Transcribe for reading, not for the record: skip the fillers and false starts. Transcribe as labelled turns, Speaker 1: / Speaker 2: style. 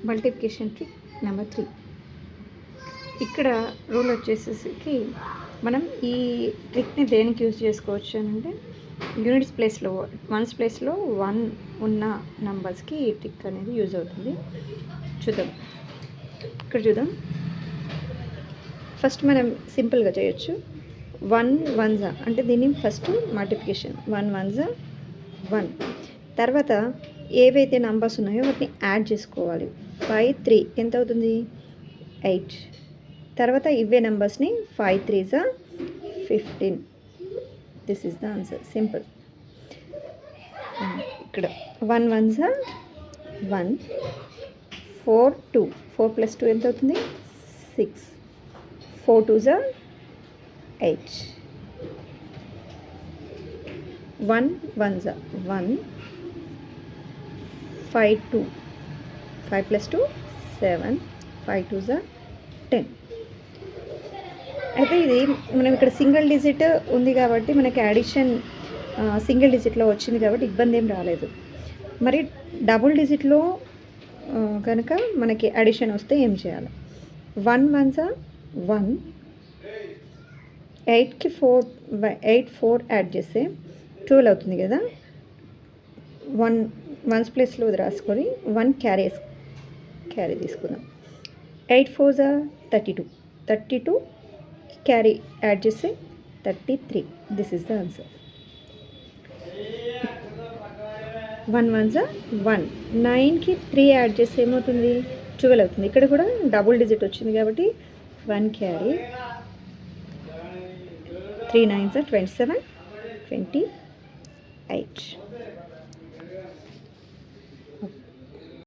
Speaker 1: Multiplication trick number 3. ఇక్కడ rule వచ్చేసేసి మనం ఈ ట్రిక్ని దేనికి యూజ్ చేసుకోవచ్చు అని అంటే యూనిట్స్ ప్లేస్లో వన్స్ ప్లేస్లో 1 ఉన్న నంబర్స్కి ఈ ట్రిక్ అనేది యూజ్ అవుతుంది. చూద్దాం, ఇక్కడ చూద్దాం. ఫస్ట్ మనం సింపుల్గా చేయొచ్చు. 1 1s అంటే దీన్ని ఫస్ట్ మల్టిప్లికేషన్ 1 1s 1. తర్వాత ఏవైతే నంబర్స్ ఉన్నాయో వాటిని యాడ్ చేసుకోవాలి. 5 3 ఎంత అవుతుంది? 8. తర్వాత ఇవే నెంబర్స్ని 5 3s 15. This is the answer. Simple. ఇక్కడ 1 1s 1, 4 2, 4 + 2 ఎంత అవుతుంది? 6, 4 2s 8, 1 1s 1, 5 2, 5 + 2 7, 5 2s 10. అయితే ఇది మనం ఇక్కడ సింగిల్ డిజిట్ ఉంది కాబట్టి మనకి అడిషన్ సింగిల్ డిజిట్లో వచ్చింది కాబట్టి ఇబ్బంది ఏం రాలేదు. మరి డబుల్ డిజిట్లో కనుక మనకి అడిషన్ వస్తే ఏం చేయాలి? 1 1s 1, 8కి 8 4 యాడ్ చేస్తే 12 అవుతుంది కదా. 1 ప్లేస్లో రాసుకొని 1 క్యారీ తీసుకుందాం. 8 4s 32, 32 క్యారీ యాడ్ చేస్తే 33. This is the answer. 1 1s 1, 9కి 3 యాడ్ చేస్తే ఏమవుతుంది? 12 అవుతుంది. ఇక్కడ కూడా డబుల్ డిజిట్ వచ్చింది కాబట్టి 1 క్యారీ, 3 9s 27, 28.